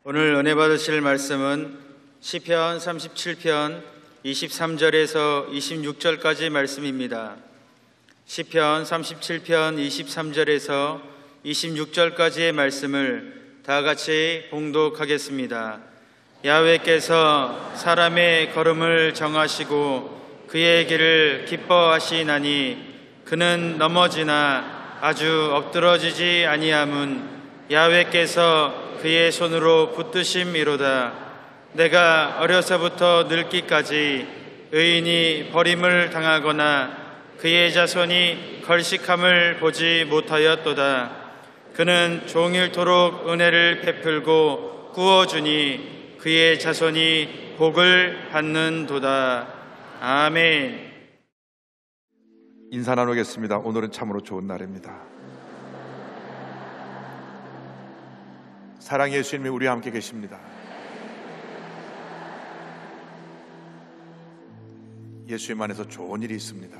오늘 은혜 받으실 말씀은 시편 37편 23절에서 26절까지 말씀입니다. 시편 37편 23절에서 26절까지의 말씀을 다 같이 봉독하겠습니다. 야훼께서 사람의 걸음을 정하시고 그의 길을 기뻐하시나니 그는 넘어지나 아주 엎드러지지 아니함은 야훼께서 그의 손으로 붙드심이로다. 내가 어려서부터 늙기까지 의인이 버림을 당하거나 그의 자손이 걸식함을 보지 못하였도다. 그는 종일토록 은혜를 베풀고 구워주니 그의 자손이 복을 받는도다. 아멘. 인사 나누겠습니다. 오늘은 참으로 좋은 날입니다. 사랑의 예수님이 우리와 함께 계십니다. 예수님 안에서 좋은 일이 있습니다.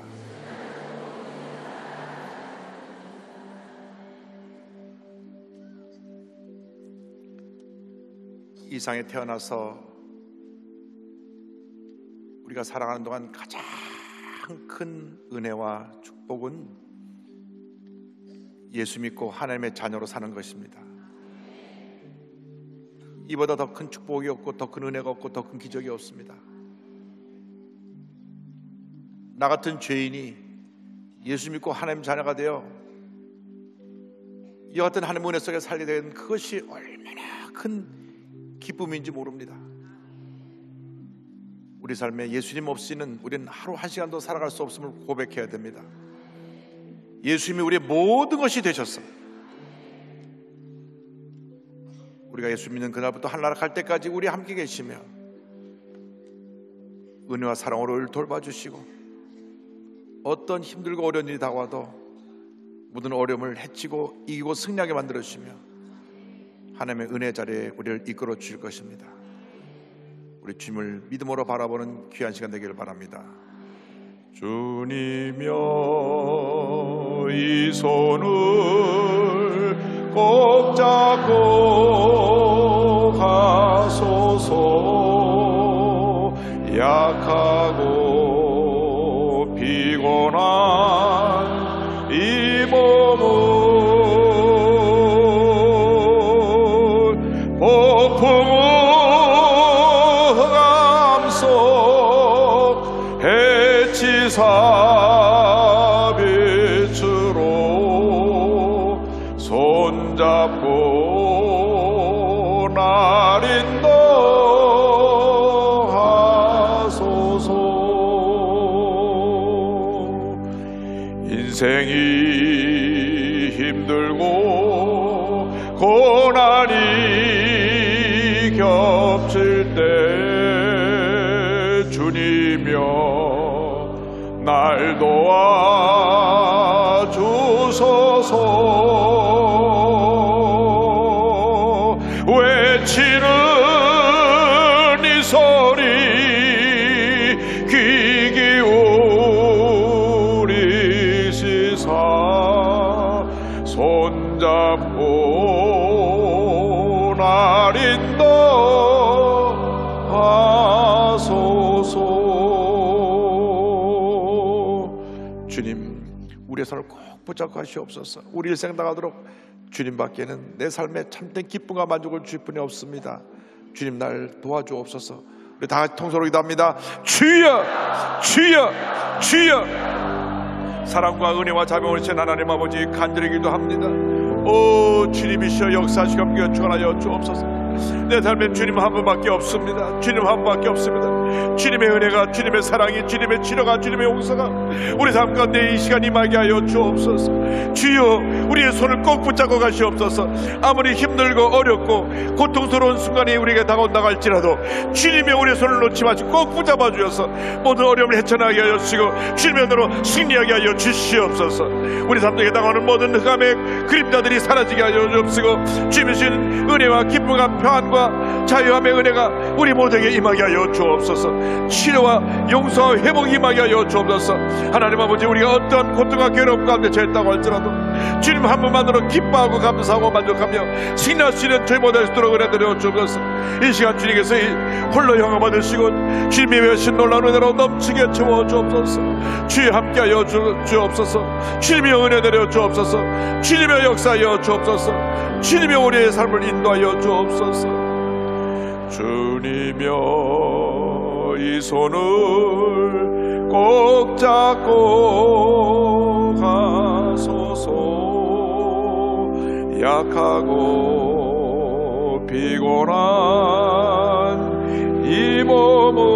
이 세상에 태어나서 우리가 살아가는 동안 가장 큰 은혜와 축복은 예수 믿고 하나님의 자녀로 사는 것입니다. 이보다 더 큰 축복이 없고 더 큰 은혜가 없고 더 큰 기적이 없습니다. 나 같은 죄인이 예수 믿고 하나님 자녀가 되어 이와 같은 하나님의 은혜 속에 살게 된 그것이 얼마나 큰 기쁨인지 모릅니다. 우리 삶에 예수님 없이는 우리는 하루 한 시간도 살아갈 수 없음을 고백해야 됩니다. 예수님이 우리의 모든 것이 되셨어. 우리가 예수 믿는 그날부터 하늘나라 갈 때까지 우리 함께 계시며 은혜와 사랑으로 우리를 돌봐주시고 어떤 힘들고 어려운 일이 다가와도 모든 어려움을 해치고 이기고 승리하게 만들어주시며 하나님의 은혜 자리에 우리를 이끌어 주실 것입니다. 우리 주님을 믿음으로 바라보는 귀한 시간 되기를 바랍니다. 주님여 이 손을 꼭 잡고 가소서. 약하고 피곤한 이 몸을 폭풍 해치사 빛으로 손잡고 날 인도하소서. 인생이 힘들고 고난이 겹칠 때 주님여 날 도와주소서. 외치는 이 소리 귀 기울이시사 손잡고 날 인도하소서. 주님, 우리의 손을 꼭 붙잡고 하시옵소서. 우리 일생 나가도록 주님밖에는 내 삶에 참된 기쁨과 만족을 주실 분이 없습니다. 주님, 날 도와주옵소서. 우리 다 같이 통성으로 기도합니다. 주여, 주여, 주여. 사랑과 은혜와 자비를 주신 하나님 아버지 간절히 기도합니다. 오 주님이시여 역사하시고 함께 주관하여 주옵소서. 내 삶에 주님 한 분밖에 없습니다. 주님 한 분밖에 없습니다. 주님의 은혜가, 주님의 사랑이, 주님의 치료가, 주님의 용서가 우리 삶 가운데 이 시간 임하게 하여 주옵소서. 주여 우리의 손을 꼭 붙잡고 가시옵소서. 아무리 힘들고 어렵고 고통스러운 순간이 우리에게 다가온다 할지라도 주님의 우리의 손을 놓지 마시고 꼭 붙잡아 주셔서 모든 어려움을 헤쳐나가게 하여 주시고 주님의 은혜로 승리하게 하여 주시옵소서. 우리 삶 속에 다가오는 모든 흑암의 그림자들이 사라지게 하여 주옵시고 주님의 주신 은혜와 기쁨과 평안과 자유함의 은혜가 우리 모두에게 임하게 하여 주옵소서. 주옵소서. 치료와 용서와 회복이 임하게 하여 주옵소서. 하나님 아버지, 우리가 어떠한 고통과 괴로움 가운데 처했다고 할지라도 주님 한 분만으로 기뻐하고 감사하고 만족하며 승리할 수 있는 저희 모델 수 있도록 은혜드려 주옵소서. 이 시간 주님께서 홀로 영화 받으시고 주님이 외신 놀라운 은혜로 넘치게 채워 주옵소서. 주여 함께하여 주옵소서. 주님의 은혜드려 주옵소서. 주님의 역사하여 주옵소서. 주님의 우리의 삶을 인도하여 주옵소서. 주님여 이 손을 꼭 잡고 가소서. 약하고 피곤한 이 몸을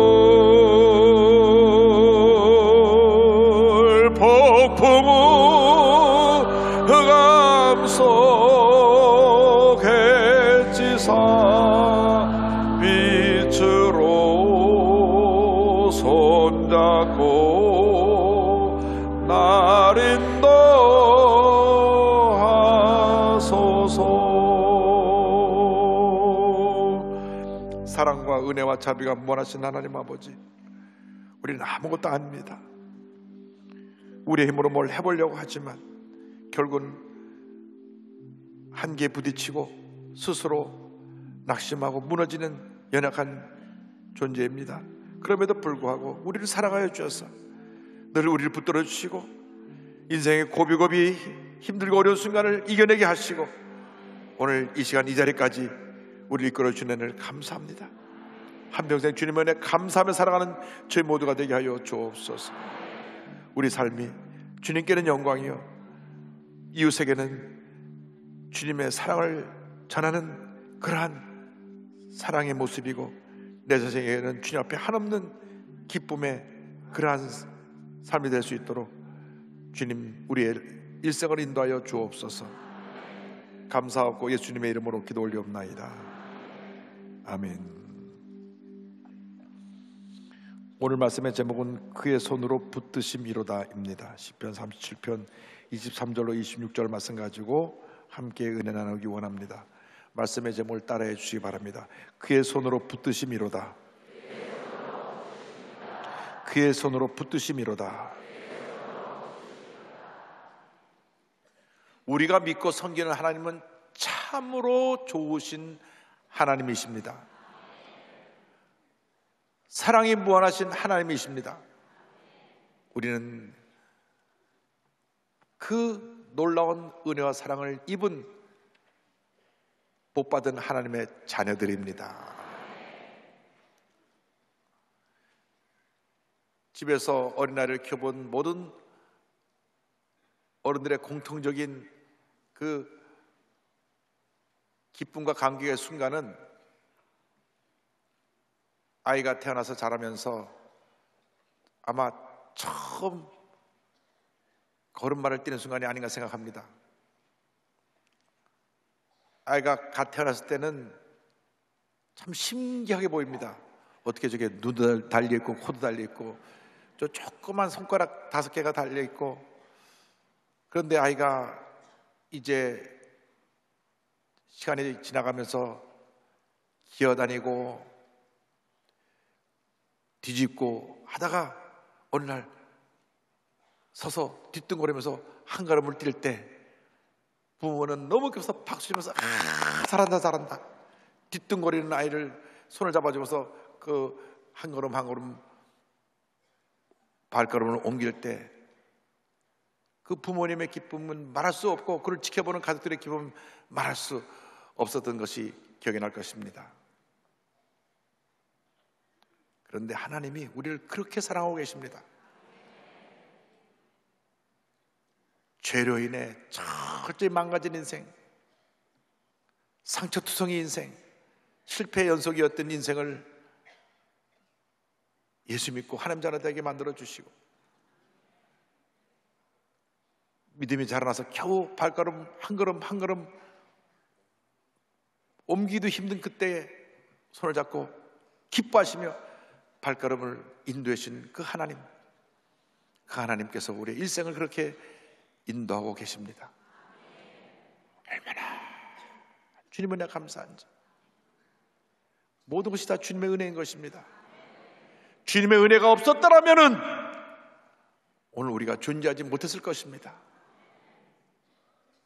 폭풍우 흑암 속에 지사 빛으로 손잡고 날 인도하소서. 사랑과 은혜와 자비가 무한하신 하나님 아버지, 우리는 아무것도 아닙니다. 우리의 힘으로 뭘 해보려고 하지만 결국은 한계에 부딪히고 스스로 낙심하고 무너지는 연약한 존재입니다. 그럼에도 불구하고 우리를 사랑하여 주셔서 늘 우리를 붙들어 주시고 인생의 고비고비 힘들고 어려운 순간을 이겨내게 하시고 오늘 이 시간 이 자리까지 우리를 이끌어 주는 은혜를 감사합니다. 한평생 주님 은혜 감사하며 살아가는 저희 모두가 되게 하여 주옵소서. 우리 삶이 주님께는 영광이요 이웃에게는 주님의 사랑을 전하는 그러한 사랑의 모습이고 내 자신에게는 주님 앞에 한없는 기쁨의 그러한 삶이 될 수 있도록 주님 우리의 일생을 인도하여 주옵소서. 감사하고 예수님의 이름으로 기도 올리옵나이다. 아멘. 오늘 말씀의 제목은 그의 손으로 붙드심이로다입니다. 시편 37편 23절로 26절 말씀 가지고 함께 은혜 나누기 원합니다. 말씀의 제목을 따라해 주시기 바랍니다. 그의 손으로 붙드심이로다. 그의 손으로 붙드심이로다. 우리가 믿고 섬기는 하나님은 참으로 좋으신 하나님이십니다. 사랑이 무한하신 하나님이십니다. 우리는 그 놀라운 은혜와 사랑을 입은 복받은 하나님의 자녀들입니다. 집에서 어린아이를 키워본 모든 어른들의 공통적인 그 기쁨과 감격의 순간은 아이가 태어나서 자라면서 아마 처음 걸음마를 뛰는 순간이 아닌가 생각합니다. 아이가 갓 태어났을 때는 참 신기하게 보입니다. 어떻게 저게 눈도 달려있고 코도 달려있고 저 조그만 손가락 5개가 달려있고, 그런데 아이가 이제 시간이 지나가면서 기어다니고 뒤집고 하다가 어느 날 서서 뒤뚱거리면서 한 걸음을 뛸 때 부모는 너무 기뻐서 박수치면서 잘한다 잘한다. 뒤뚱거리는 아이를 손을 잡아주면서 그 한 걸음 한 걸음 발걸음을 옮길 때 그 부모님의 기쁨은 말할 수 없고 그를 지켜보는 가족들의 기쁨은 말할 수 없었던 것이 기억이 날 것입니다. 그런데 하나님이 우리를 그렇게 사랑하고 계십니다. 죄로 인해 철저히 망가진 인생, 상처투성이 인생, 실패의 연속이었던 인생을 예수 믿고 하나님 자녀 되게 만들어 주시고 믿음이 자라나서 겨우 발걸음 한 걸음 한 걸음 옮기기도 힘든 그때에 손을 잡고 기뻐하시며 발걸음을 인도해 주신 그 하나님, 그 하나님께서 우리의 일생을 그렇게 인도하고 계십니다. 얼마나 주님 은혜 감사한지. 모든 것이 다 주님의 은혜인 것입니다. 주님의 은혜가 없었더라면은 오늘 우리가 존재하지 못했을 것입니다.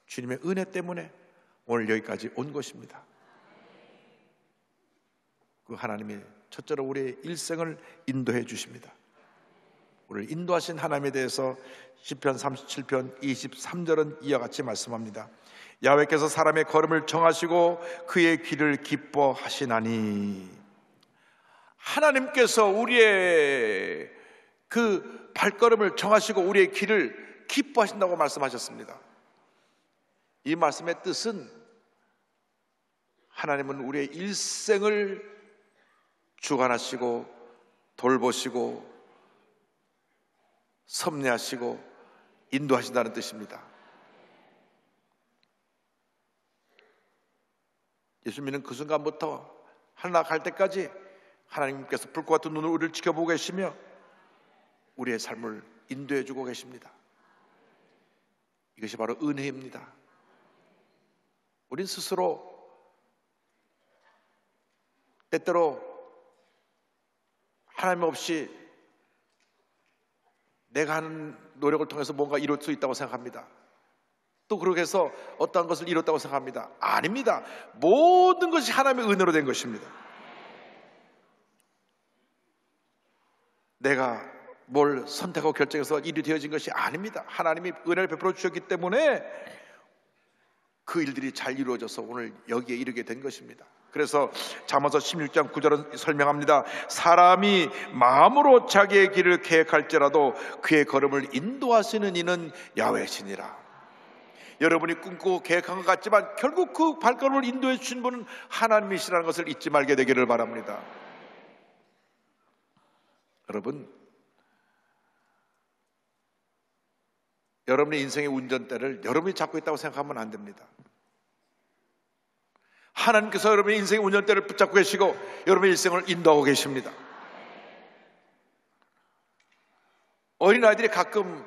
주님의 은혜 때문에 오늘 여기까지 온 것입니다. 그 하나님이 첫째로 우리의 일생을 인도해 주십니다. 우리를 인도하신 하나님에 대해서 시편 37편 23절은 이와 같이 말씀합니다. 야훼께서 사람의 걸음을 정하시고 그의 길을 기뻐하시나니. 하나님께서 우리의 그 발걸음을 정하시고 우리의 길을 기뻐하신다고 말씀하셨습니다. 이 말씀의 뜻은 하나님은 우리의 일생을 주관하시고 돌보시고 섭리하시고 인도하신다는 뜻입니다. 예수 믿는 그 순간부터 하늘나라 갈 때까지 하나님께서 불과 같은 눈으로 우리를 지켜보고 계시며 우리의 삶을 인도해 주고 계십니다. 이것이 바로 은혜입니다. 우린 스스로 때때로 하나님 없이 내가 하는 노력을 통해서 뭔가 이룰 수 있다고 생각합니다. 또 그렇게 해서 어떠한 것을 이뤘다고 생각합니다. 아닙니다. 모든 것이 하나님의 은혜로 된 것입니다. 내가 뭘 선택하고 결정해서 일이 되어진 것이 아닙니다. 하나님이 은혜를 베풀어 주셨기 때문에 그 일들이 잘 이루어져서 오늘 여기에 이르게 된 것입니다. 그래서 잠언서 16장 9절은 설명합니다. 사람이 마음으로 자기의 길을 계획할지라도 그의 걸음을 인도하시는 이는 야훼시니라. 여러분이 꿈꾸고 계획한 것 같지만 결국 그 발걸음을 인도해 주신 분은 하나님이시라는 것을 잊지 말게 되기를 바랍니다. 여러분, 여러분의 인생의 운전대를 여러분이 잡고 있다고 생각하면 안 됩니다. 하나님께서 여러분의 인생의 운전대를 붙잡고 계시고 여러분의 일생을 인도하고 계십니다. 어린아이들이 가끔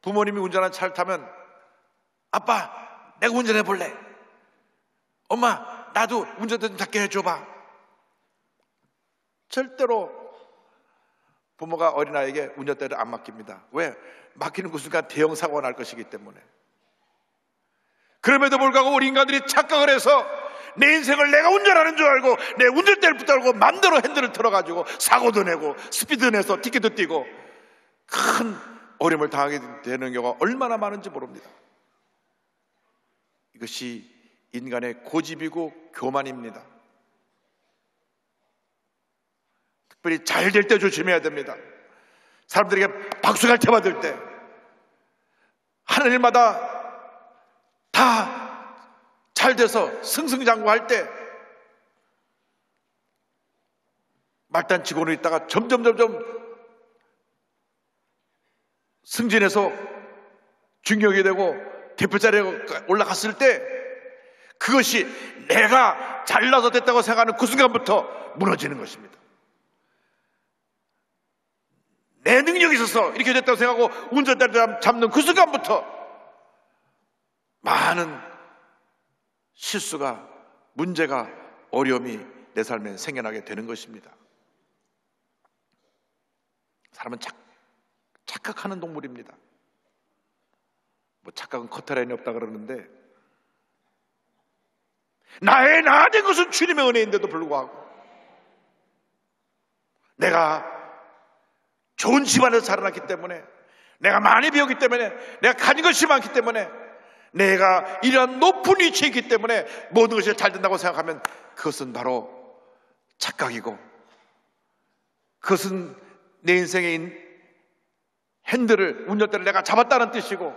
부모님이 운전하는 차를 타면 아빠, 내가 운전해 볼래. 엄마, 나도 운전대 좀 잡게 해줘봐. 절대로 부모가 어린아이에게 운전대를 안 맡깁니다. 왜? 맡기는 그 순간 대형 사고가 날 것이기 때문에. 그럼에도 불구하고 우리 인간들이 착각을 해서 내 인생을 내가 운전하는 줄 알고 내 운전대를 붙들고 맘대로 핸들을 틀어가지고 사고도 내고 스피드 내서 티켓도 띄고 큰 어려움을 당하게 되는 경우가 얼마나 많은지 모릅니다. 이것이 인간의 고집이고 교만입니다. 특별히 잘 될 때 조심해야 됩니다. 사람들에게 박수갈 때 받을 때 하는 일마다 다 잘 돼서 승승장구할 때 말단 직원으로 있다가 점점 승진해서 중경이 되고 대표 자리에 올라갔을 때 그것이 내가 잘나서 됐다고 생각하는 그 순간부터 무너지는 것입니다. 내 능력이 있어서 이렇게 됐다고 생각하고 운전대를 잡는 그 순간부터 많은 실수가, 문제가, 어려움이 내 삶에 생겨나게 되는 것입니다. 사람은 착각하는 동물입니다. 뭐 착각은 커트라인이 없다 그러는데 나의 나 된 것은 주님의 은혜인데도 불구하고 내가 좋은 집안에서 자라났기 때문에 내가 많이 배웠기 때문에 내가 가진 것이 많기 때문에 내가 이러한 높은 위치에 있기 때문에 모든 것이 잘 된다고 생각하면 그것은 바로 착각이고 그것은 내 인생의 핸들을 운전대를 내가 잡았다는 뜻이고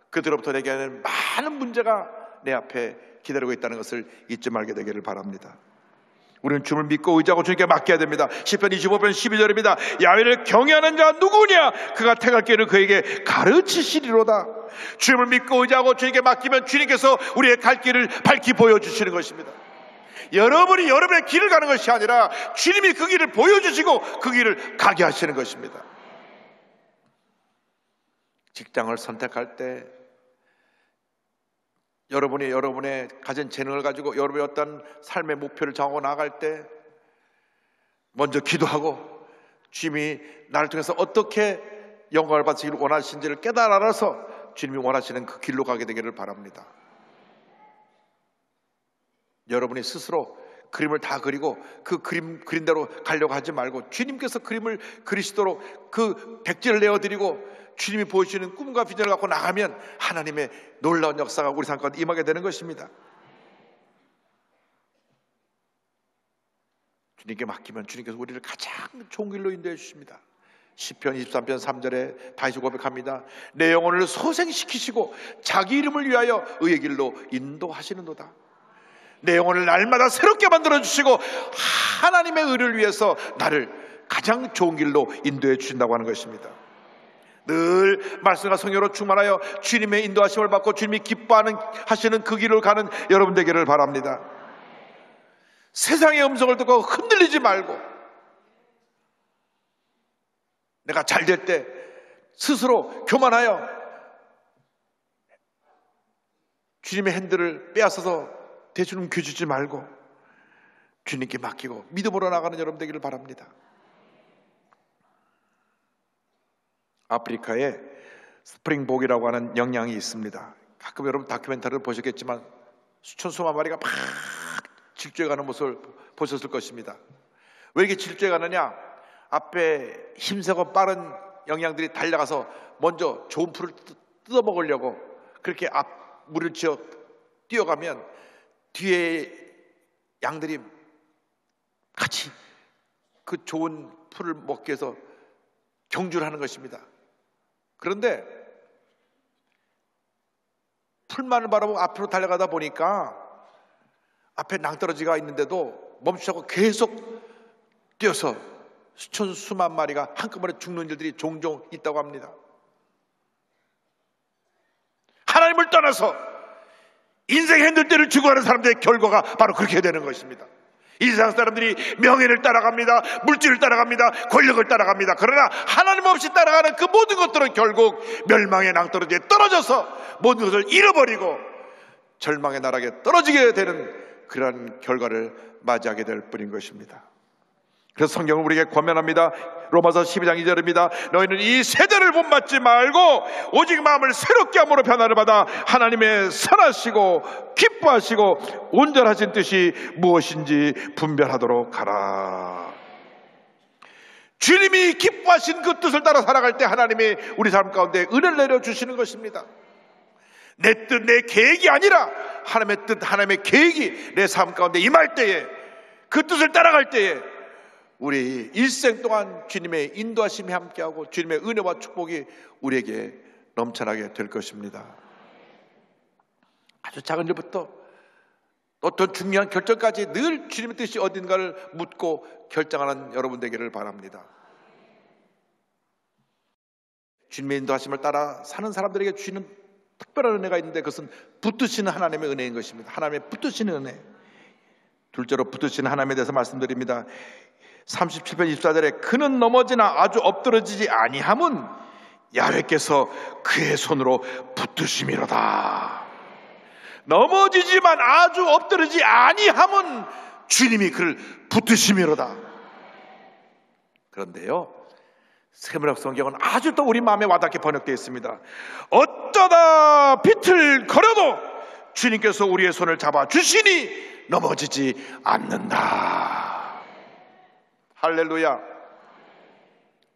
그들로부터 내게는 많은 문제가 내 앞에 기다리고 있다는 것을 잊지 말게 되기를 바랍니다. 우리는 주님을 믿고 의지하고 주님께 맡겨야 됩니다. 시편 25편 12절입니다. 야훼를 경외하는 자 누구냐? 그가 택할 길을 그에게 가르치시리로다. 주님을 믿고 의지하고 주님께 맡기면 주님께서 우리의 갈 길을 밝히 보여주시는 것입니다. 여러분이 여러분의 길을 가는 것이 아니라 주님이 그 길을 보여주시고 그 길을 가게 하시는 것입니다. 직장을 선택할 때 여러분이 여러분의 가진 재능을 가지고 여러분의 어떤 삶의 목표를 정하고 나아갈 때 먼저 기도하고 주님이 나를 통해서 어떻게 영광을 받으시기를 원하시는지를 알아서 주님이 원하시는 그 길로 가게 되기를 바랍니다. 여러분이 스스로 그림을 다 그리고 그 그린 대로 가려고 하지 말고 주님께서 그림을 그리시도록 그 백지를 내어드리고 주님이 보여주시는 꿈과 비전을 갖고 나가면 하나님의 놀라운 역사가 우리 삶 가운데 임하게 되는 것입니다. 주님께 맡기면 주님께서 우리를 가장 좋은 길로 인도해 주십니다. 시편 23편 3절에 다시 고백합니다. 내 영혼을 소생시키시고 자기 이름을 위하여 의의 길로 인도하시는도다. 내 영혼을 날마다 새롭게 만들어주시고 하나님의 의를 위해서 나를 가장 좋은 길로 인도해 주신다고 하는 것입니다. 늘 말씀과 성령으로 충만하여 주님의 인도하심을 받고 주님이 기뻐하시는 그 길을 가는 여러분 되기를 바랍니다. 세상의 음성을 듣고 흔들리지 말고 내가 잘 될 때 스스로 교만하여 주님의 핸들을 빼앗아서 대주는 귀주지 말고 주님께 맡기고 믿음으로 나가는 여러분 되기를 바랍니다. 아프리카에 스프링복이라고 하는 영양이 있습니다. 가끔 여러분 다큐멘터리를 보셨겠지만 수천 수만 마리가 막 질주해가는 모습을 보셨을 것입니다. 왜 이렇게 질주해가느냐? 앞에 힘세고 빠른 영양들이 달려가서 먼저 좋은 풀을 뜯어먹으려고 그렇게 무리를 지어 뛰어가면 뒤에 양들이 같이 그 좋은 풀을 먹기 위해서 경주를 하는 것입니다. 그런데 풀만을 바라보고 앞으로 달려가다 보니까 앞에 낭떠러지가 있는데도 멈추고 계속 뛰어서 수천 수만 마리가 한꺼번에 죽는 일들이 종종 있다고 합니다. 하나님을 떠나서 인생 핸들대를 죽어가는 사람들의 결과가 바로 그렇게 되는 것입니다. 이 세상 사람들이 명예를 따라갑니다. 물질을 따라갑니다. 권력을 따라갑니다. 그러나 하나님 없이 따라가는 그 모든 것들은 결국 멸망의 낭떠러지에 떨어져서 모든 것을 잃어버리고 절망의 나락에 떨어지게 되는 그러한 결과를 맞이하게 될 뿐인 것입니다. 그래서 성경은 우리에게 권면합니다. 로마서 12장 2절입니다. 너희는 이 세대를 본받지 말고 오직 마음을 새롭게 함으로 변화를 받아 하나님의 선하시고 기뻐하시고 온전하신 뜻이 무엇인지 분별하도록 하라. 주님이 기뻐하신 그 뜻을 따라 살아갈 때 하나님이 우리 삶 가운데 은혜를 내려주시는 것입니다. 내 뜻, 내 계획이 아니라 하나님의 뜻, 하나님의 계획이 내 삶 가운데 임할 때에 그 뜻을 따라갈 때에 우리 일생 동안 주님의 인도하심이 함께하고 주님의 은혜와 축복이 우리에게 넘쳐나게 될 것입니다. 아주 작은 일부터 어떤 중요한 결정까지 늘 주님의 뜻이 어딘가를 묻고 결정하는 여러분 되기를 바랍니다. 주님의 인도하심을 따라 사는 사람들에게 주시는 특별한 은혜가 있는데 그것은 붙드시는 하나님의 은혜인 것입니다. 하나님의 붙드시는 은혜. 둘째로 붙드시는 하나님에 대해서 말씀드립니다. 37편 24절에 그는 넘어지나 아주 엎드러지지 아니함은 야훼께서 그의 손으로 붙드심이로다. 넘어지지만 아주 엎드러지지 아니함은 주님이 그를 붙드심이로다. 그런데요, 세문학 성경은 아주 또 우리 마음에 와닿게 번역되어 있습니다. 어쩌다 비틀거려도 주님께서 우리의 손을 잡아주시니 넘어지지 않는다. 할렐루야.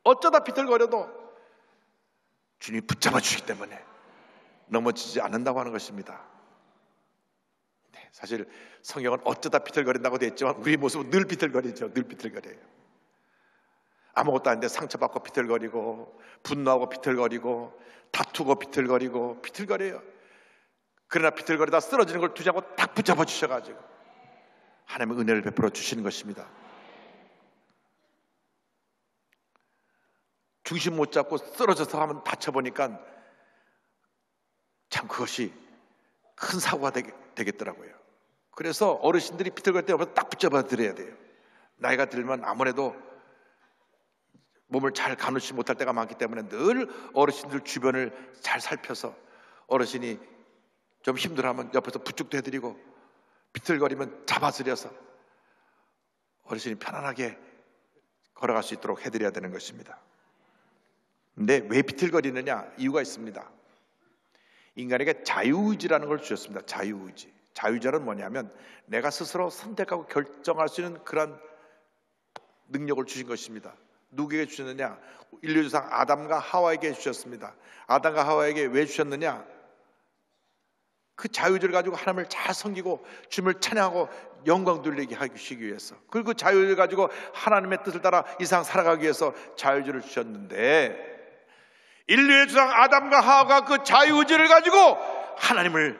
어쩌다 비틀거려도 주님이 붙잡아 주시기 때문에 넘어지지 않는다고 하는 것입니다. 네, 사실 성경은 어쩌다 비틀거린다고 되어 있지만 우리 모습은 늘 비틀거리죠. 늘 비틀거려요. 아무것도 아닌데 상처받고 비틀거리고 분노하고 비틀거리고 다투고 비틀거리고 비틀거려요. 그러나 비틀거리다 쓰러지는 걸 두지 않고 딱 붙잡아 주셔가지고 하나님의 은혜를 베풀어 주시는 것입니다. 중심 못 잡고 쓰러져서 하면 다쳐보니까 참 그것이 큰 사고가 되겠더라고요. 그래서 어르신들이 비틀거릴 때 딱 붙잡아 드려야 돼요. 나이가 들면 아무래도 몸을 잘 가누지 못할 때가 많기 때문에 늘 어르신들 주변을 잘 살펴서 어르신이 좀 힘들어하면 옆에서 부축도 해드리고 비틀거리면 잡아드려서 어르신이 편안하게 걸어갈 수 있도록 해드려야 되는 것입니다. 근데 왜 비틀거리느냐? 이유가 있습니다. 인간에게 자유의지라는 걸 주셨습니다. 자유의지. 자유의지는 뭐냐면 내가 스스로 선택하고 결정할 수 있는 그런 능력을 주신 것입니다. 누구에게 주셨느냐? 인류조상 아담과 하와에게 주셨습니다. 아담과 하와에게 왜 주셨느냐? 그 자유의지를 가지고 하나님을 잘 섬기고 주님을 찬양하고 영광 돌리게 하시기 위해서, 그리고 그 자유의지를 가지고 하나님의 뜻을 따라 이 세상 살아가기 위해서 자유의지를 주셨는데, 인류의 조상 아담과 하와가 그 자유의지를 가지고 하나님을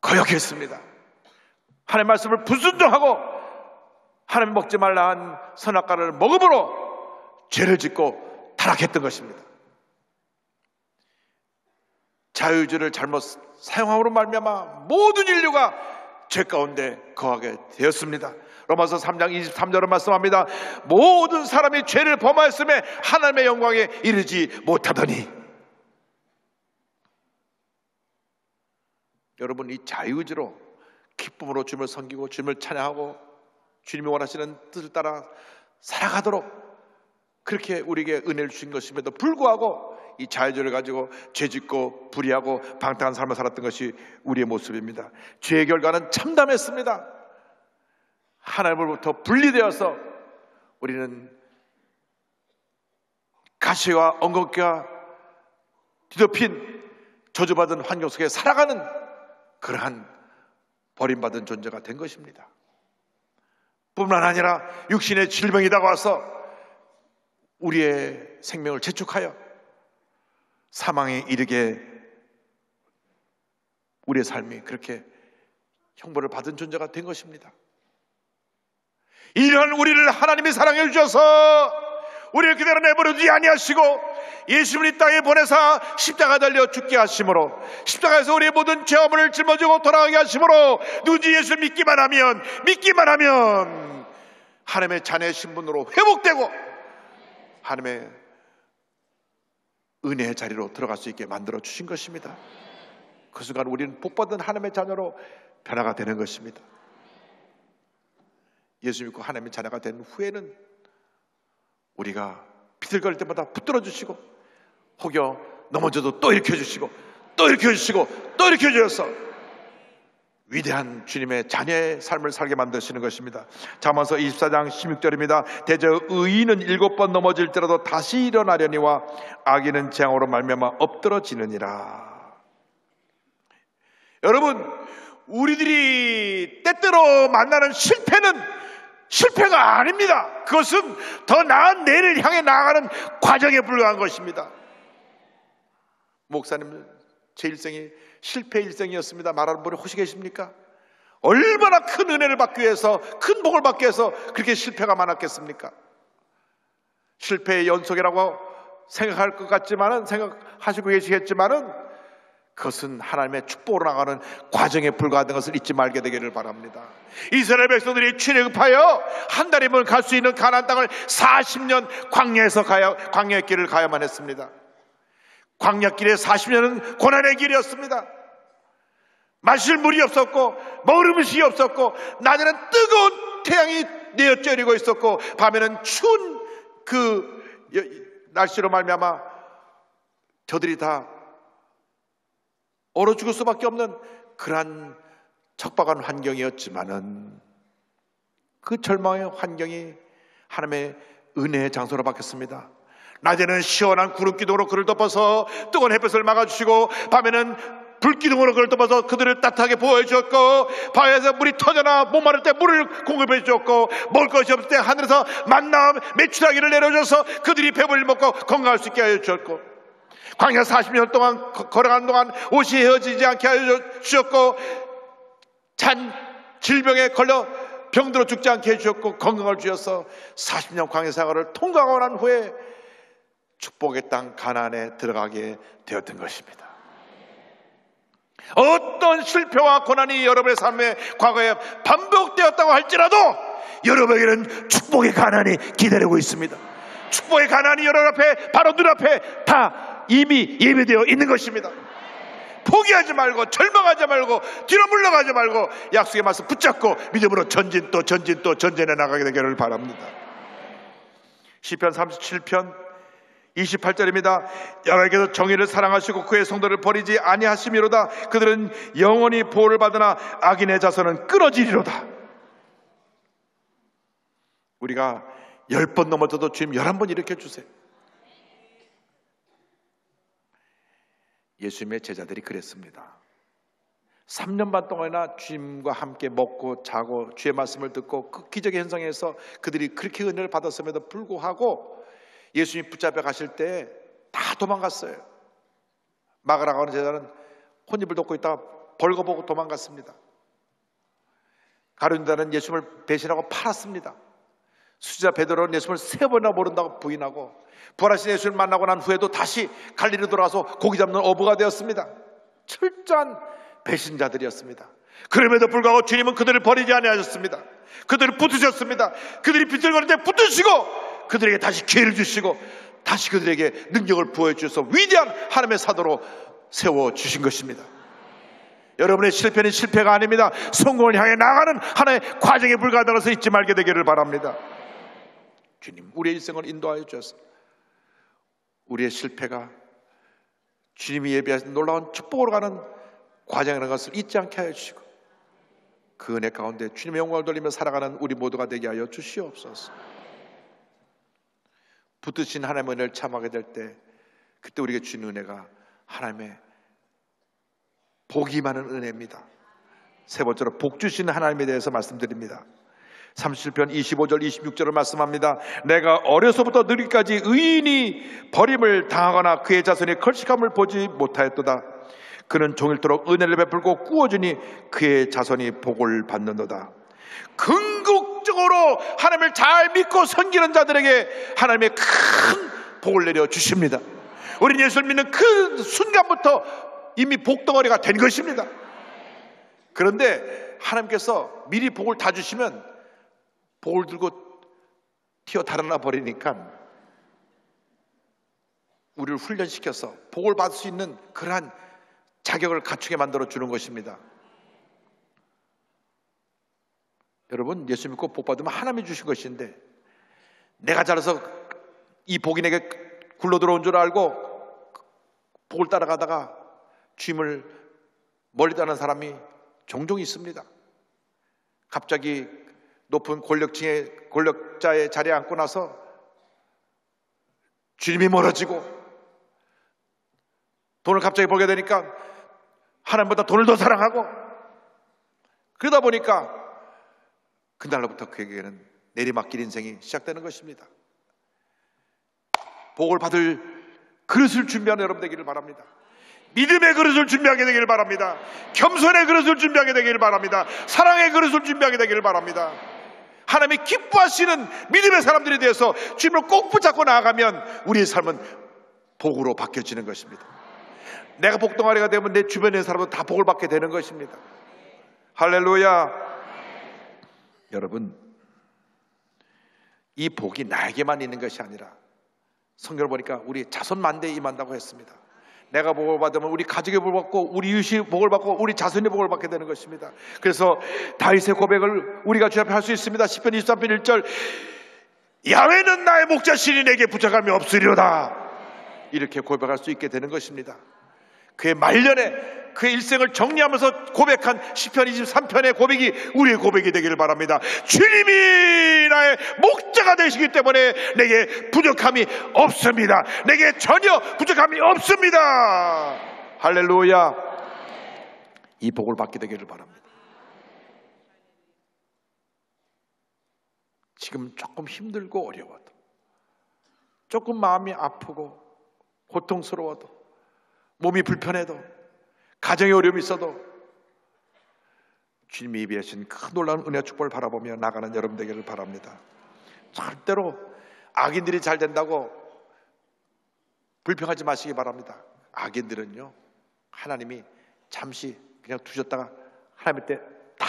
거역했습니다. 하나님의 말씀을 불순종하고 하나님 먹지 말라 한 선악과를 먹음으로 죄를 짓고 타락했던 것입니다. 자유의지를 잘못 사용함으로 말미암아 모든 인류가 죄 가운데 거하게 되었습니다. 로마서 3장 23절은 말씀합니다. 모든 사람이 죄를 범하였음에 하나님의 영광에 이르지 못하더니. 여러분, 이 자유의지로 기쁨으로 주님을 섬기고 주님을 찬양하고 주님이 원하시는 뜻을 따라 살아가도록 그렇게 우리에게 은혜를 주신 것임에도 불구하고 이 자유의지를 가지고 죄짓고 불의하고 방탕한 삶을 살았던 것이 우리의 모습입니다. 죄의 결과는 참담했습니다. 하나님으로부터 분리되어서 우리는 가시와 엉겅퀴가 뒤덮인 저주받은 환경 속에 살아가는 그러한 버림받은 존재가 된 것입니다. 뿐만 아니라 육신의 질병이 다가와서 우리의 생명을 재촉하여 사망에 이르게 우리의 삶이 그렇게 형벌을 받은 존재가 된 것입니다. 이런 우리를 하나님이 사랑해 주셔서 우리를 그대로 내버려두지 아니하시고 예수님을 이 땅에 보내사 십자가 달려 죽게 하심으로, 십자가에서 우리의 모든 죄업을 짊어지고 돌아가게 하심으로, 누구지 예수를 믿기만 하면 하나님의 자녀의 신분으로 회복되고 하나님의 은혜의 자리로 들어갈 수 있게 만들어 주신 것입니다. 그 순간 우리는 복받은 하나님의 자녀로 변화가 되는 것입니다. 예수 믿고 하나님의 자녀가 된 후에는 우리가 비틀거릴 때마다 붙들어 주시고, 혹여 넘어져도 또 일으켜 주시고, 또 일으켜 주시고, 또 일으켜 주셔서 위대한 주님의 자녀의 삶을 살게 만드시는 것입니다. 잠언서 24장 16절입니다. 대저 의인은 7번 넘어질지라도 다시 일어나려니와 악인은 재앙으로 말미암아 엎드러지느니라. 여러분, 우리들이 때때로 만나는 실패가 아닙니다. 그것은 더 나은 내일을 향해 나아가는 과정에 불과한 것입니다. 목사님 제 일생이 실패 일생이었습니다. 말하는 분이 혹시 계십니까? 얼마나 큰 은혜를 받기 위해서, 큰 복을 받기 위해서 그렇게 실패가 많았겠습니까? 실패의 연속이라고 생각할 것 같지만은, 생각하시고 계시겠지만은 그것은 하나님의 축복으로 나가는 과정에 불과하다는 것을 잊지 말게 되기를 바랍니다. 이스라엘 백성들이 출애굽하여 한 달이면 갈 수 있는 가나안 땅을 40년 광야의 길을 가야만 했습니다. 광야길의 40년은 고난의 길이었습니다. 마실 물이 없었고 먹을 음식이 없었고, 낮에는 뜨거운 태양이 내어쬐리고 있었고 밤에는 추운 그 날씨로 말미암아 저들이 다 얼어 죽을 수밖에 없는 그러한 척박한 환경이었지만은, 그 절망의 환경이 하나님의 은혜의 장소로 바뀌었습니다. 낮에는 시원한 구름기둥으로 그를 덮어서 뜨거운 햇볕을 막아주시고, 밤에는 불기둥으로 그를 덮어서 그들을 따뜻하게 보호해주었고, 바위에서 물이 터져나 목마를 때 물을 공급해 주었고, 먹을 것이 없을 때 하늘에서 만나 메추라기를 내려줘서 그들이 배불리 먹고 건강할 수 있게 하여 주었고, 광야 40년 동안 걸어간 동안 옷이 헤어지지 않게 하여 주셨고, 찬 질병에 걸려 병들어 죽지 않게 해주셨고, 건강을 주셔서 40년 광야 생활을 통과하고 난 후에 축복의 땅 가나안에 들어가게 되었던 것입니다. 어떤 실패와 고난이 여러분의 삶의 과거에 반복되었다고 할지라도 여러분에게는 축복의 가나안이 기다리고 있습니다. 축복의 가나안이 여러분 앞에, 바로 눈앞에 다 이미 예배되어 있는 것입니다. 포기하지 말고, 절망하지 말고, 뒤로 물러가지 말고 약속의 말씀 붙잡고 믿음으로 전진해 나가게 되기를 바랍니다. 시편 37편 28절입니다. 여호와께서 정의를 사랑하시고 그의 성도를 버리지 아니하심이로다. 그들은 영원히 보호를 받으나 악인의 자손은 끊어지리로다. 우리가 10번 넘어져도 주님 11번 일으켜 주세요. 예수님의 제자들이 그랬습니다. 3년 반 동안이나 주님과 함께 먹고 자고 주의 말씀을 듣고 그 기적의 현상에서 그들이 그렇게 은혜를 받았음에도 불구하고 예수님 붙잡혀 가실 때 다 도망갔어요. 막으라고 하는 제자는 혼입을 덮고 있다가 벌거보고 도망갔습니다. 가룟유다는 예수님을 배신하고 팔았습니다. 수지자 베드로는 예수님을 3번이나 모른다고 부인하고 부활하신 예수를 만나고 난 후에도 다시 갈릴리로 돌아와서 고기 잡는 어부가 되었습니다. 철저한 배신자들이었습니다. 그럼에도 불구하고 주님은 그들을 버리지 아니하셨습니다. 그들을 붙으셨습니다. 그들이 비틀거릴 때 붙으시고 그들에게 다시 기회를 주시고 다시 그들에게 능력을 부어주셔서 위대한 하나님의 사도로 세워주신 것입니다. 여러분의 실패는 실패가 아닙니다. 성공을 향해 나가는 하나의 과정에 불과하다고서 잊지 말게 되기를 바랍니다. 주님, 우리의 일생을 인도하여 주셔서 우리의 실패가 주님이 예비하신 놀라운 축복으로 가는 과정이라는 것을 잊지 않게 하여 주시고 그 은혜 가운데 주님의 영광을 돌리며 살아가는 우리 모두가 되게 하여 주시옵소서. 붙으신 하나님의 은혜를 참하게 될 때 그때 우리에게 주는 은혜가 하나님의 복이 많은 은혜입니다. 세 번째로 복 주시는 하나님에 대해서 말씀드립니다. 37편 25절 26절을 말씀합니다. 내가 어려서부터 늙기까지 의인이 버림을 당하거나 그의 자손이 걸식함을 보지 못하였도다. 그는 종일토록 은혜를 베풀고 꾸어주니 그의 자손이 복을 받는도다. 궁극적으로 하나님을 잘 믿고 섬기는 자들에게 하나님의 큰 복을 내려 주십니다. 우리는 예수를 믿는 그 순간부터 이미 복덩어리가 된 것입니다. 그런데 하나님께서 미리 복을 다 주시면 복을 들고 튀어 달아나 버리니까 우리를 훈련시켜서 복을 받을 수 있는 그러한 자격을 갖추게 만들어 주는 것입니다. 여러분, 예수 믿고 복 받으면 하나님이 주신 것인데 내가 잘해서 이 복이 내게 굴러 들어온 줄 알고 복을 따라가다가 주님을 멀리 떠나는 사람이 종종 있습니다. 갑자기 높은 권력자의 자리에 앉고 나서 주님이 멀어지고 돈을 갑자기 벌게 되니까 하나님보다 돈을 더 사랑하고 그러다 보니까 그날로부터 그에게는 내리막길 인생이 시작되는 것입니다. 복을 받을 그릇을 준비하는 여러분 되기를 바랍니다. 믿음의 그릇을 준비하게 되기를 바랍니다. 겸손의 그릇을 준비하게 되기를 바랍니다. 사랑의 그릇을 준비하게 되기를 바랍니다. 하나님이 기뻐하시는 믿음의 사람들에 대해서 주님을 꼭 붙잡고 나아가면 우리의 삶은 복으로 바뀌어지는 것입니다. 내가 복덩어리가 되면 내 주변에 있는 사람도 다 복을 받게 되는 것입니다. 할렐루야. 여러분, 이 복이 나에게만 있는 것이 아니라 성경을 보니까 우리 자손 만대에 임한다고 했습니다. 내가 복을 받으면 우리 가족이 복을 받고 우리 이웃이 복을 받고 우리 자손이 복을 받게 되는 것입니다. 그래서 다윗의 고백을 우리가 주 앞에 할 수 있습니다. 시편 23편 1절 야훼는 나의 목자시니 내게 부족함이 없으리로다. 이렇게 고백할 수 있게 되는 것입니다. 그의 말년에 그의 일생을 정리하면서 고백한 시편 23편의 고백이 우리의 고백이 되기를 바랍니다. 주님이 나의 목자가 되시기 때문에 내게 부족함이 없습니다. 내게 전혀 부족함이 없습니다. 할렐루야. 이 복을 받게 되기를 바랍니다. 지금 조금 힘들고 어려워도, 조금 마음이 아프고 고통스러워도, 몸이 불편해도, 가정에 어려움이 있어도 주님이 예비하신 큰 놀라운 은혜와 축복을 바라보며 나가는 여러분 되기를 바랍니다. 절대로 악인들이 잘 된다고 불평하지 마시기 바랍니다. 악인들은요, 하나님이 잠시 그냥 두셨다가 하나님 때 다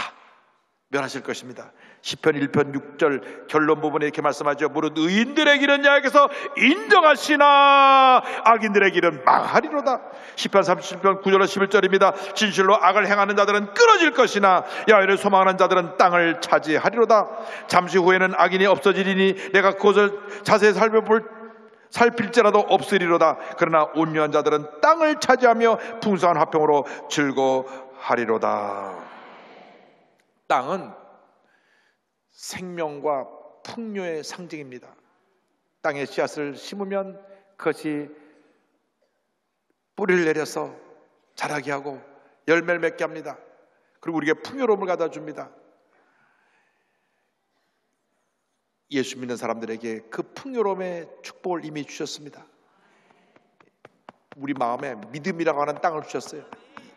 멸하실 것입니다. 시편 1편 6절 결론 부분에 이렇게 말씀하죠. 무릇 의인들의 길은 야훼께서 인정하시나 악인들의 길은 망하리로다. 시편 37편 9절로 11절입니다. 진실로 악을 행하는 자들은 끊어질 것이나 야훼를 소망하는 자들은 땅을 차지하리로다. 잠시 후에는 악인이 없어지리니 내가 그것을 자세히 살필지라도 없으리로다. 그러나 온유한 자들은 땅을 차지하며 풍성한 화평으로 즐거워하리로다. 땅은 생명과 풍요의 상징입니다. 땅에 씨앗을 심으면 그것이 뿌리를 내려서 자라게 하고 열매를 맺게 합니다. 그리고 우리에게 풍요로움을 가져다 줍니다. 예수 믿는 사람들에게 그 풍요로움의 축복을 이미 주셨습니다. 우리 마음에 믿음이라고 하는 땅을 주셨어요.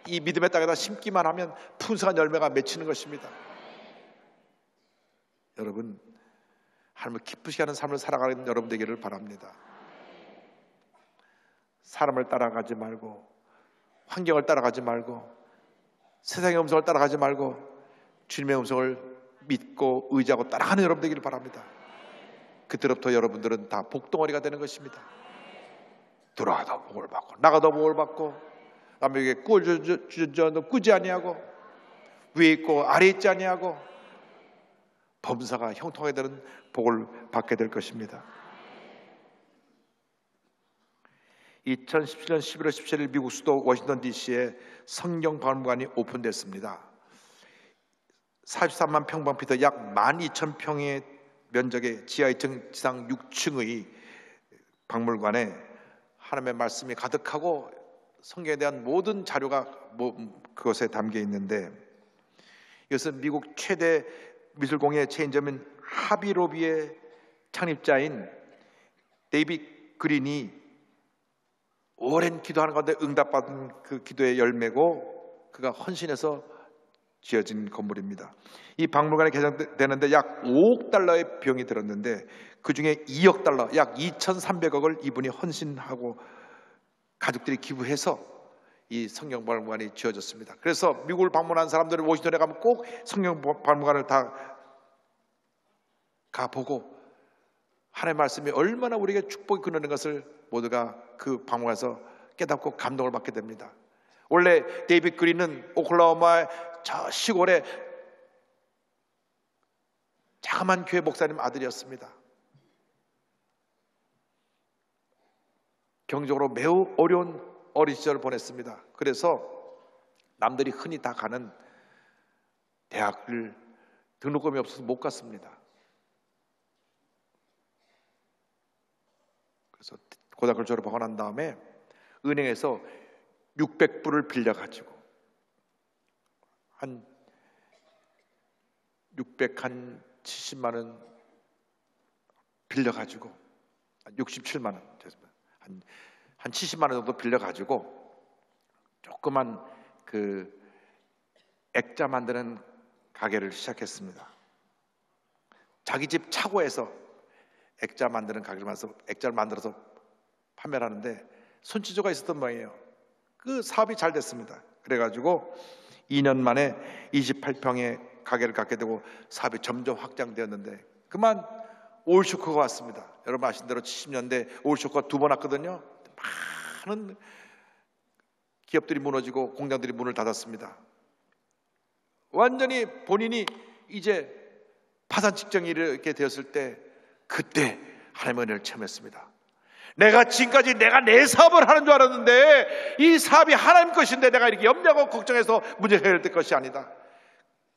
이 믿음의 땅에다 심기만 하면 풍성한 열매가 맺히는 것입니다. 여러분, 하나님을 기쁘시게 하는 삶을 살아가는 여러분 되기를 바랍니다. 사람을 따라가지 말고, 환경을 따라가지 말고, 세상의 음성을 따라가지 말고 주님의 음성을 믿고 의지하고 따라가는 여러분 되기를 바랍니다. 그때부터 여러분들은 다 복덩어리가 되는 것입니다. 들어와도 복을 받고 나가도 복을 받고 남에게 꾸어주죠 꾸지 아니하고 위에 있고 아래 있지 아니하고 범사가 형통하게 되는 복을 받게 될 것입니다. 2017년 11월 17일 미국 수도 워싱턴 DC에 성경 박물관이 오픈됐습니다. 43만 평방피터 약 12,000평의 면적의 지하 2층 지상 6층의 박물관에 하나님의 말씀이 가득하고 성경에 대한 모든 자료가 그것에 담겨 있는데, 이것은 미국 최대 미술공예 체인점인 하비로비의 창립자인 데이빗 그린이 오랜 기도하는 가운데 응답받은 그 기도의 열매고 그가 헌신해서 지어진 건물입니다. 이 박물관에 개장되는데 약 5억 달러의 비용이 들었는데 그 중에 2억 달러, 약 2,300억을 이분이 헌신하고 가족들이 기부해서 이 성경 박물관이 지어졌습니다. 그래서 미국을 방문한 사람들은 워싱턴에 가면 꼭 성경 박물관을 다 가보고 하나님의 말씀이 얼마나 우리에게 축복이 그러는 것을 모두가 그 박물관에서 깨닫고 감동을 받게 됩니다. 원래 데이빗 그린은 오클라호마의 저 시골의 자그마한 교회 목사님 아들이었습니다. 경제적으로 매우 어려운 어린 시절을 보냈습니다. 그래서 남들이 흔히 다 가는 대학을 등록금이 없어서 못 갔습니다. 그래서 고등학교를 졸업하고 난 다음에 은행에서 600불을 빌려가지고 한 670만 원 빌려가지고 67만 원 한 70만 원 정도 빌려가지고 조그만 그 액자 만드는 가게를 시작했습니다. 자기 집 차고에서 액자 만드는 가게를 만들어서 액자를 만들어서 판매를 하는데 손치조가 있었던 모양이에요. 그 사업이 잘 됐습니다. 그래가지고 2년 만에 28평의 가게를 갖게 되고 사업이 점점 확장되었는데 그만 오일 쇼크가 왔습니다. 여러분 아시는 대로 70년대 오일 쇼크가 2번 왔거든요. 많은 기업들이 무너지고 공장들이 문을 닫았습니다. 완전히 본인이 이제 파산 직전이 이렇게 되었을 때 그때 하나님의 은혜를 체험했습니다. 내가 지금까지 내가 내 사업을 하는 줄 알았는데 이 사업이 하나님 것인데 내가 이렇게 염려하고 걱정해서 문제 해결될 것이 아니다.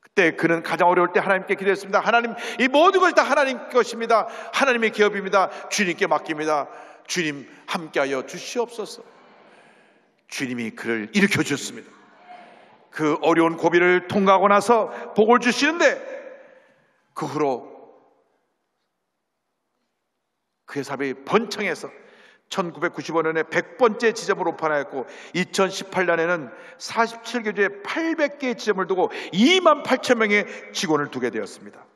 그때 그는 가장 어려울 때 하나님께 기도했습니다. 하나님, 이 모든 것이 다 하나님 것입니다. 하나님의 기업입니다. 주님께 맡깁니다. 주님 함께하여 주시옵소서. 주님이 그를 일으켜 주셨습니다. 그 어려운 고비를 통과하고 나서 복을 주시는데 그 후로 그의 사업이 번창해서 1995년에 100번째 지점을 오픈하였고 2018년에는 47개 주에 800개의 지점을 두고 2만 8천 명의 직원을 두게 되었습니다.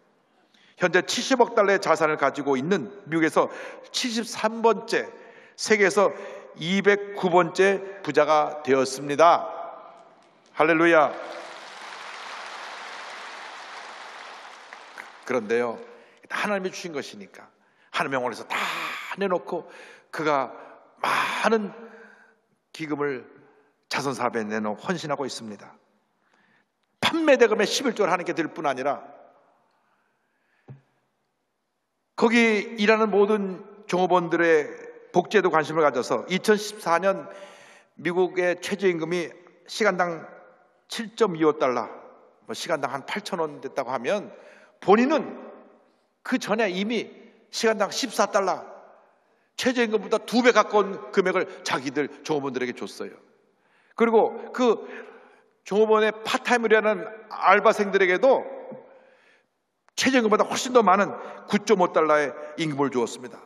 현재 70억 달러의 자산을 가지고 있는 미국에서 73번째, 세계에서 209번째 부자가 되었습니다. 할렐루야. 그런데요, 하나님이 주신 것이니까 하나님의 영원에서 다 내놓고 그가 많은 기금을 자선사업에 내놓고 헌신하고 있습니다. 판매대금의 11조를 하나님께 드릴 뿐 아니라 거기 일하는 모든 종업원들의 복지에도 관심을 가져서 2014년 미국의 최저임금이 시간당 7.25달러, 시간당 한 8,000원 됐다고 하면 본인은 그 전에 이미 시간당 14달러, 최저임금보다 2배 가까운 금액을 자기들 종업원들에게 줬어요. 그리고 그 종업원의 파타임을 하는 알바생들에게도 최저임금보다 훨씬 더 많은 9.5달러의 임금을 주었습니다.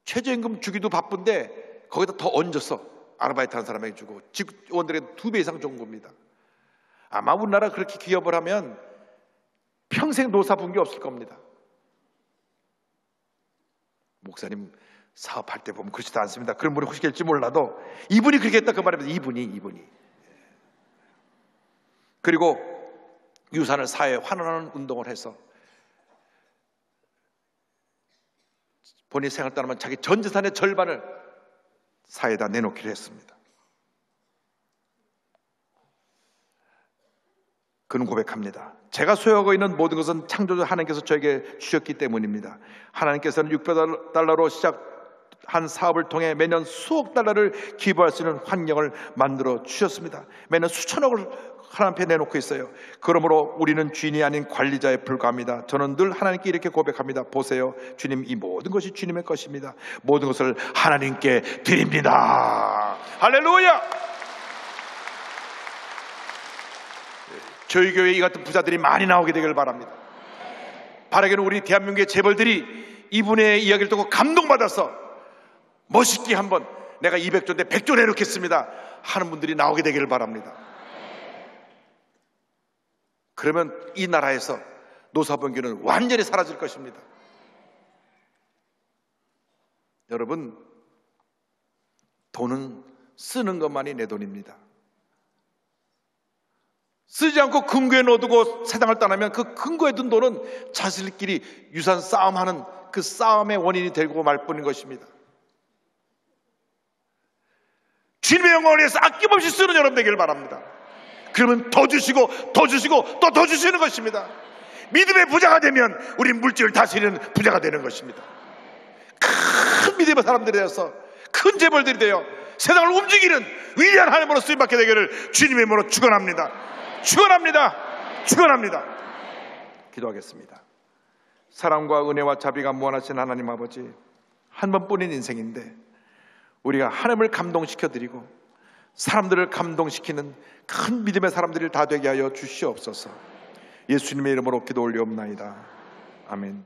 최저임금 주기도 바쁜데 거기다 더 얹어서 아르바이트 하는 사람에게 주고 직원들에게 2배 이상 준 겁니다. 아마 우리나라 그렇게 기업을 하면 평생 노사 분기 없을 겁니다. 목사님 사업할 때 보면 그렇지도 않습니다. 그런 분이 혹시 계실지 몰라도 이분이 그렇게 했다 그 말입니다. 이분이 그리고 유산을 사회에 환원하는 운동을 해서 본인이 생활 따르면 자기 전 재산의 절반을 사회에다 내놓기로 했습니다. 그는 고백합니다. 제가 소유하고 있는 모든 것은 창조주 하나님께서 저에게 주셨기 때문입니다. 하나님께서는 600달러로 시작한 사업을 통해 매년 수억 달러를 기부할 수 있는 환경을 만들어 주셨습니다. 매년 수천억을 하나님 앞에 내놓고 있어요. 그러므로 우리는 주인이 아닌 관리자에 불과합니다. 저는 늘 하나님께 이렇게 고백합니다. 보세요, 주님, 이 모든 것이 주님의 것입니다. 모든 것을 하나님께 드립니다. 할렐루야! 저희 교회에 이 같은 부자들이 많이 나오게 되길 바랍니다. 바라기는 우리 대한민국의 재벌들이 이분의 이야기를 듣고 감동받아서 멋있게 한번 내가 200조인데 100조 내놓겠습니다 하는 분들이 나오게 되기를 바랍니다. 그러면 이 나라에서 노사분규는 완전히 사라질 것입니다. 여러분, 돈은 쓰는 것만이 내 돈입니다. 쓰지 않고 금고에 넣어두고 세상을 떠나면 그 금고에 둔 돈은 자신들끼리 유산 싸움하는 그 싸움의 원인이 되고 말 뿐인 것입니다. 주님의 영광을 위해서 아낌없이 쓰는 여러분 되기를 바랍니다. 그러면 더 주시고 더 주시고 또 더 주시는 것입니다. 믿음의 부자가 되면 우리 물질을 다스리는 부자가 되는 것입니다. 큰 믿음의 사람들이 되어서 큰 재벌들이 되어 세상을 움직이는 위대한 하나님으로 쓰임받게 되기를 주님의 이름으로 축원합니다. 축원합니다. 기도하겠습니다. 사랑과 은혜와 자비가 무한하신 하나님 아버지, 한 번뿐인 인생인데 우리가 하나님을 감동시켜드리고 사람들을 감동시키는 큰 믿음의 사람들이 다 되게 하여 주시옵소서. 예수님의 이름으로 기도 올리옵나이다. 아멘.